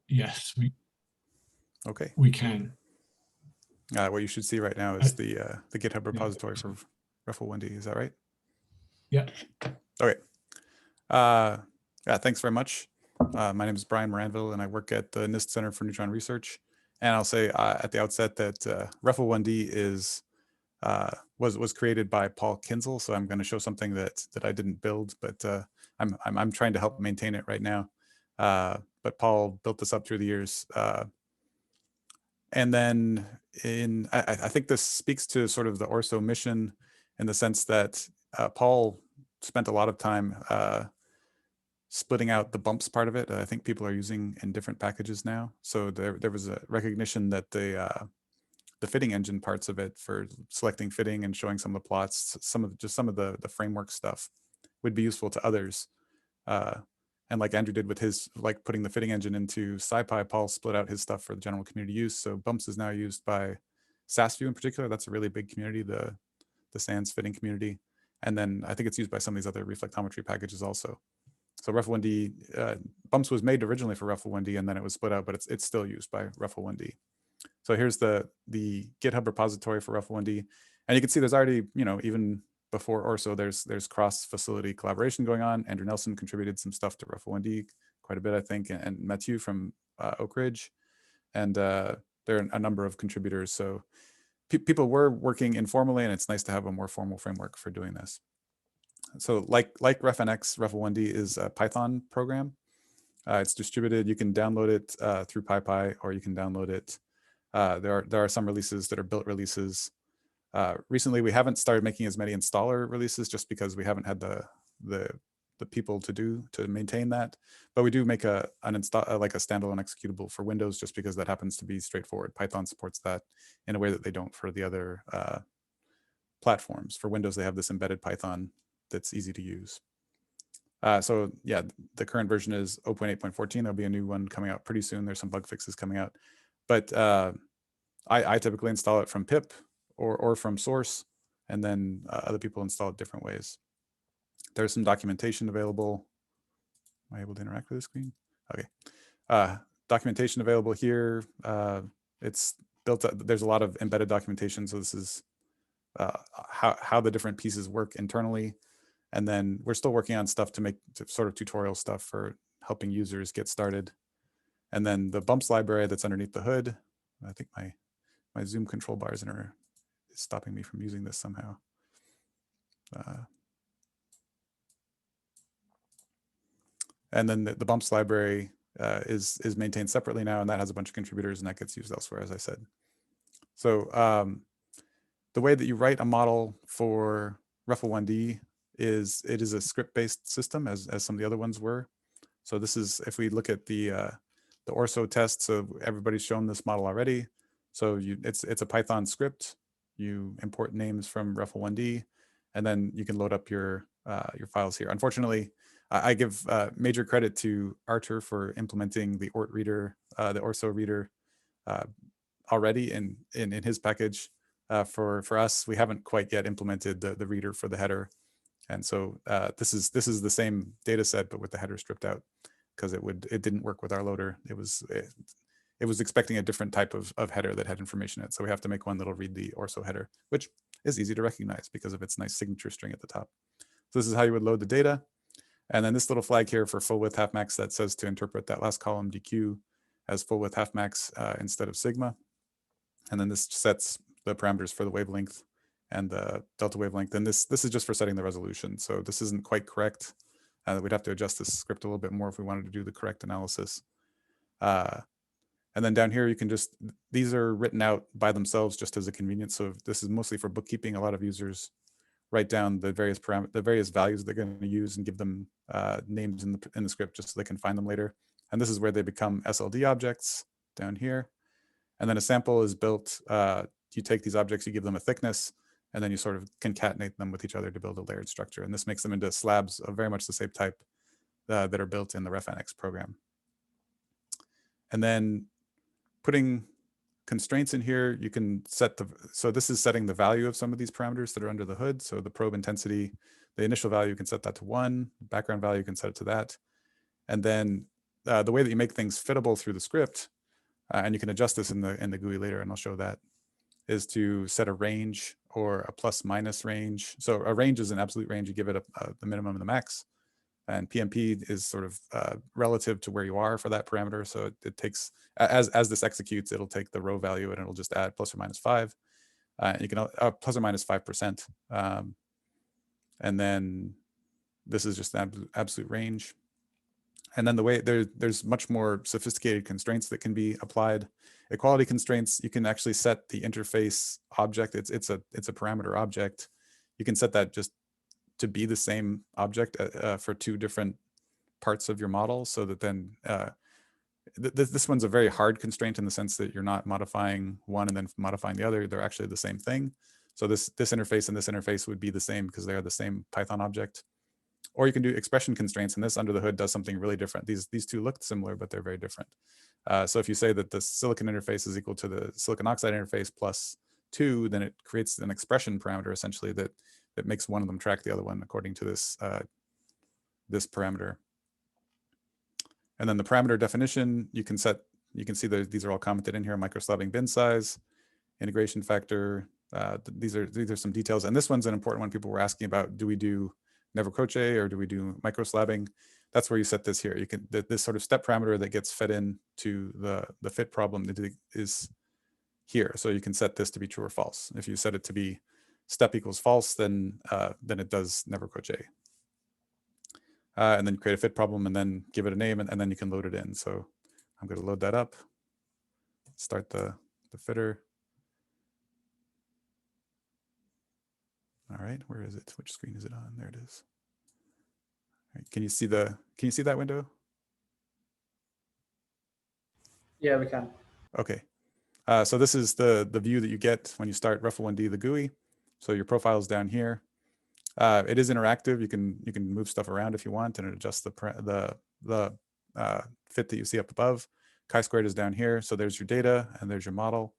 Yes, Okay. we can. What you should see right now I, is the GitHub yeah. repository for Refl1D. Is that right? Yeah. Okay. Yeah, thanks very much. My name is Brian Maranville, and I work at the NIST Center for Neutron Research. And I'll say at the outset that Refl1D was created by Paul Kinzel. So I'm going to show something that I didn't build, but I'm trying to help maintain it right now. But Paul built this up through the years. And then I think this speaks to sort of the Orso mission in the sense that Paul spent a lot of time splitting out the bumps part of it. I think people are using in different packages now. So there was a recognition that the fitting engine parts of it for selecting fitting and showing some of the plots, some of the framework stuff would be useful to others. Uh, and like Andrew did with his, like putting the fitting engine into SciPy, Paul split out his stuff for the general community use. So bumps is now used by SASView in particular. That's a really big community, the SANS fitting community. And then I think it's used by some of these other reflectometry packages also. So Refl1D, bumps was made originally for Refl1D and then it was split out, but it's still used by Refl1D. So here's the GitHub repository for Refl1D. And you can see there's already, even before Orso, there's cross-facility collaboration going on. Andrew Nelson contributed some stuff to Refl1D quite a bit, I think, and Mathieu from Oak Ridge. And there are a number of contributors. So people were working informally, and it's nice to have a more formal framework for doing this. So like RefNX, Refl1D is a Python program. It's distributed. You can download it through PyPy, or you can download it. There are some releases that are built releases. Recently, we haven't started making as many installer releases just because we haven't had the people to maintain that. But we do make like a standalone executable for Windows just because that happens to be straightforward. Python supports that in a way that they don't for the other platforms. For Windows, they have this embedded Python that's easy to use. So yeah, the current version is 0.8.14. There'll be a new one coming out pretty soon. There's some bug fixes coming out. But I typically install it from pip or from source, and then other people install it different ways. There's some documentation available. Am I able to interact with the screen? Okay. Documentation available here. It's built up. There's a lot of embedded documentation. So this is how the different pieces work internally. And then we're still working on stuff to sort of tutorial stuff for helping users get started. And then the bumps library that's underneath the hood. I think my Zoom control bar is stopping me from using this somehow. And then the bumps library is maintained separately now, and that has a bunch of contributors, and that gets used elsewhere, as I said. So the way that you write a model for Refl1D is it is a script-based system, as some of the other ones were. So this is, if we look at the Orso test, so everybody's shown this model already. So it's a Python script. You import names from Refl1D, and then you can load up your files here. Unfortunately, I give major credit to Artur for implementing the ORT reader, the Orso reader, already in his package. For us, we haven't quite yet implemented the reader for the header, and so this is the same data set but with the header stripped out because it didn't work with our loader. It was expecting a different type of header that had information in it, so we have to make one that'll read the Orso header, which is easy to recognize because of its nice signature string at the top. So this is how you would load the data. And then this little flag here for full width half max that says to interpret that last column DQ as full width half max instead of sigma. And then this sets the parameters for the wavelength and the delta wavelength. And this is just for setting the resolution. So this isn't quite correct. We'd have to adjust this script a little bit more if we wanted to do the correct analysis. And then down here, you can these are written out by themselves just as a convenience. So this is mostly for bookkeeping. A lot of users write down the various values they're going to use and give them names in the script just so they can find them later. And this is where they become SLD objects down here. And then a sample is built. You take these objects, you give them a thickness, and then you sort of concatenate them with each other to build a layered structure. And this makes them into slabs of very much the same type that are built in the RefNX program. And then putting constraints in here, you can set so this is setting the value of some of these parameters that are under the hood. So the probe intensity, the initial value, you can set that to 1, background value, you can set it to that. And then the way that you make things fittable through the script, and you can adjust this in the GUI later, and I'll show that, is to set a range or a plus minus range. So a range is an absolute range. You give it the minimum and the max. And PMP is sort of relative to where you are for that parameter. So it takes, as this executes, it'll take the row value and it'll just add plus or minus 5. You can plus or minus 5%. And then this is just an absolute range. And then the way there's much more sophisticated constraints that can be applied. Equality constraints, you can actually set the interface object. It's a parameter object. You can set that just to be the same object for two different parts of your model, so that then this one's a very hard constraint in the sense that you're not modifying one and then modifying the other. They're actually the same thing. So this interface and this interface would be the same because they are the same Python object. Or you can do expression constraints, and this under the hood does something really different. These two look similar, but they're very different. So if you say that the silicon interface is equal to the silicon oxide interface plus 2, then it creates an expression parameter essentially that makes one of them track the other one according to this this parameter. And then the parameter definition, you can see that these are all commented in here: microslabbing bin size, integration factor. These are some details, and this one's an important one. People were asking about: do we do never croce or do we do microslabbing? That's where you set this here. You can this sort of step parameter that gets fed in to the fit problem is here. So you can set this to be true or false. If you set it to be step equals false, then it does never croce. And then you create a fit problem and then give it a name, and then you can load it in. So I'm going to load that up, start the fitter. All right, where is it? Which screen is it on? There it is. All right, can you see that window? Yeah, we can. Okay. So this is the view that you get when you start Refl1D, the GUI. So your profile is down here. It is interactive. You can move stuff around if you want, and it adjusts the fit that you see up above. Chi-squared is down here. So there's your data and there's your model.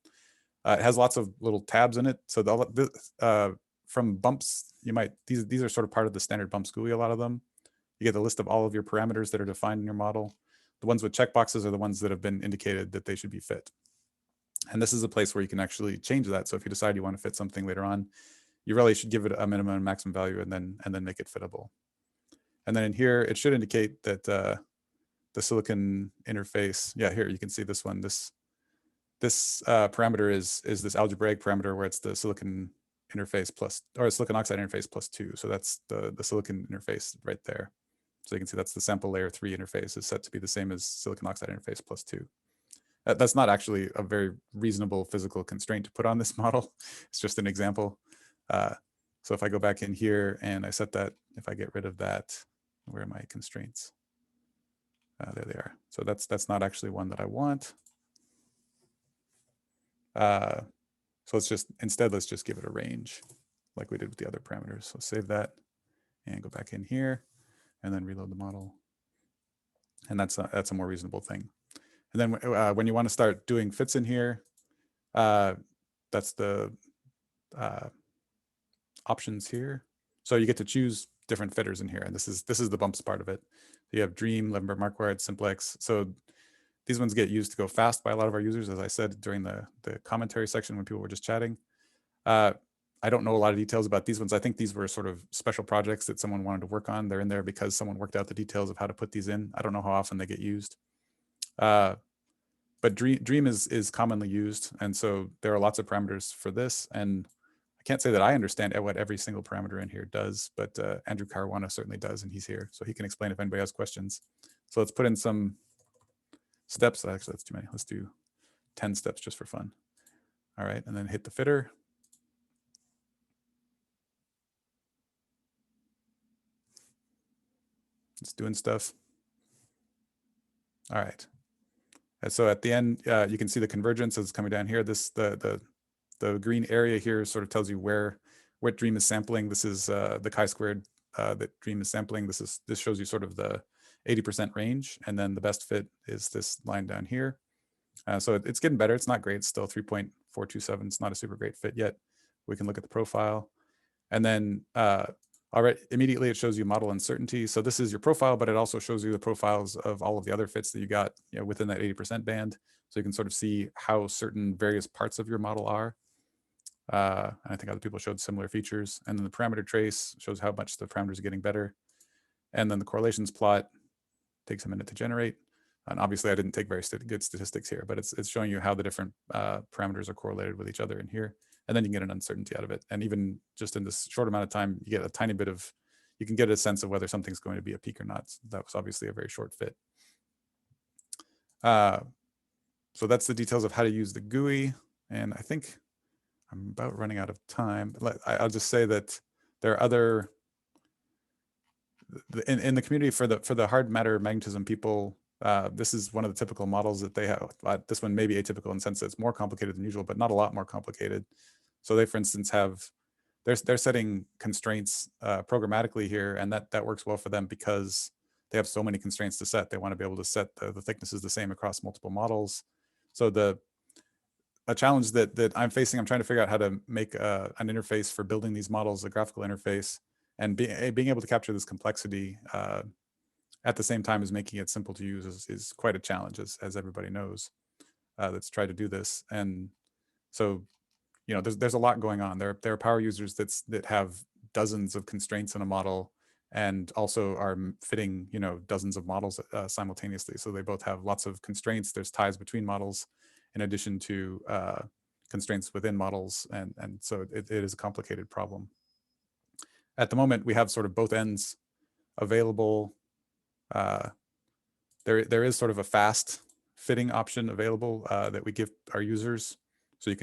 It has lots of little tabs in it. So from bumps, these are sort of part of the standard bumps GUI, a lot of them. You get the list of all of your parameters that are defined in your model. The ones with checkboxes are the ones that have been indicated that they should be fit. And this is a place where you can actually change that. So if you decide you want to fit something later on, you really should give it a minimum and maximum value and then make it fittable. And then in here, it should indicate that the silicon interface, yeah, here you can see this one. This parameter is this algebraic parameter where it's the silicon interface plus, or silicon oxide interface plus 2. So that's the silicon interface right there. So you can see that's the sample layer 3 interface is set to be the same as silicon oxide interface plus 2. That's not actually a very reasonable physical constraint to put on this model. It's just an example. So if I go back in here and I set that, if I get rid of that, where are my constraints? There they are. So that's not actually one that I want. So let's just, instead, let's just give it a range like we did with the other parameters. So save that and go back in here and then reload the model. And that's a more reasonable thing. And then when you want to start doing fits in here, that's the options here. So you get to choose different fitters in here. And this is the bumps part of it. You have Dream, Levenberg Marquardt, Simplex. So these ones get used to go fast by a lot of our users, as I said during the commentary section when people were just chatting. I don't know a lot of details about these ones. I think these were sort of special projects that someone wanted to work on. They're in there because someone worked out the details of how to put these in. I don't know how often they get used. But Dream is commonly used. And so there are lots of parameters for this. And I can't say that I understand what every single parameter in here does, but Andrew Caruana certainly does, and he's here. So he can explain if anybody has questions. So let's put in some steps. Actually, that's too many. Let's do 10 steps just for fun. All right, and then hit the fitter. It's doing stuff. All right. And so at the end, you can see the convergence is coming down here. This the green area here sort of tells you what Dream is sampling. This is the chi-squared that Dream is sampling. This shows you sort of the 80% range, and then the best fit is this line down here. So it's getting better. It's not great. It's still 3.427. It's not a super great fit yet. We can look at the profile, and then All right, immediately it shows you model uncertainty. So this is your profile, but it also shows you the profiles of all of the other fits that you got, you know, within that 80% band. So you can sort of see how certain various parts of your model are. And I think other people showed similar features. And then the parameter trace shows how much the parameters are getting better. And then the correlations plot takes a minute to generate. And obviously I didn't take very good statistics here, but it's showing you how the different parameters are correlated with each other in here. And then you can get an uncertainty out of it. And even just in this short amount of time, you get a tiny bit of, you can get a sense of whether something's going to be a peak or not. So that was obviously a very short fit. So that's the details of how to use the GUI. And I think I'm about running out of time. I'll just say that there are other, in the community for the hard matter magnetism people, this is one of the typical models that they have. This one may be atypical in the sense that it's more complicated than usual, but not a lot more complicated. So they, for instance, have, they're setting constraints programmatically here, and that works well for them because they have so many constraints to set. They want to be able to set the thicknesses the same across multiple models. So a challenge that I'm facing, I'm trying to figure out how to make an interface for building these models, a graphical interface, and being able to capture this complexity at the same time as making it simple to use is quite a challenge, as everybody knows that's tried to do this. And so, you know, there's a lot going on. There are power users that have dozens of constraints in a model and also are fitting, you know, dozens of models simultaneously. So they both have lots of constraints. There's ties between models in addition to constraints within models. And so it is a complicated problem. At the moment, we have sort of both ends available. There is sort of a fast fitting option available that we give our users. So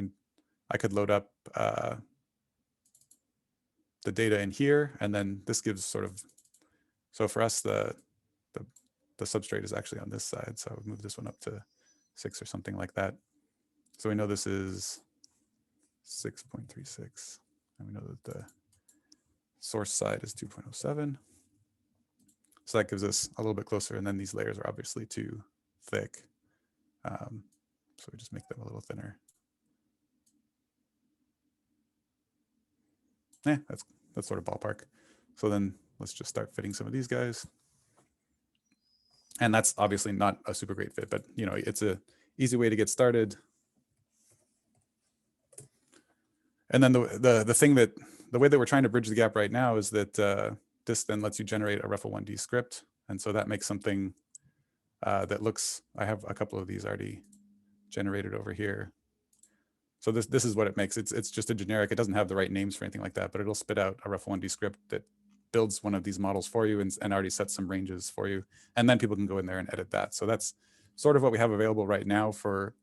I could load up the data in here, and then this gives sort of, so for us, the substrate is actually on this side. So I would move this one up to 6 or something like that. So we know this is 6.36, and we know that the source side is 2.07. So that gives us a little bit closer, and then these layers are obviously too thick. So we just make them a little thinner. Yeah, that's sort of ballpark. So then let's just start fitting some of these guys. And that's obviously not a super great fit, but you know, it's a easy way to get started. And then the way that we're trying to bridge the gap right now is that this then lets you generate a Refl1D script. And so that makes something that looks, I have a couple of these already generated over here. So this is what it makes. It's just a generic, it doesn't have the right names for anything like that, but it'll spit out a Refl1D script that builds one of these models for you and already sets some ranges for you. And then people can go in there and edit that. So that's sort of what we have available right now for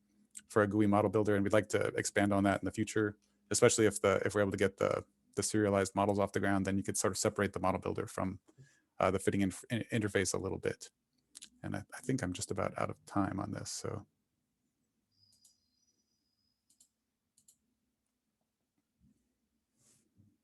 a GUI model builder. And we'd like to expand on that in the future, especially if we're able to get the serialized models off the ground, then you could sort of separate the model builder from the fitting interface a little bit. And I think I'm just about out of time on this. So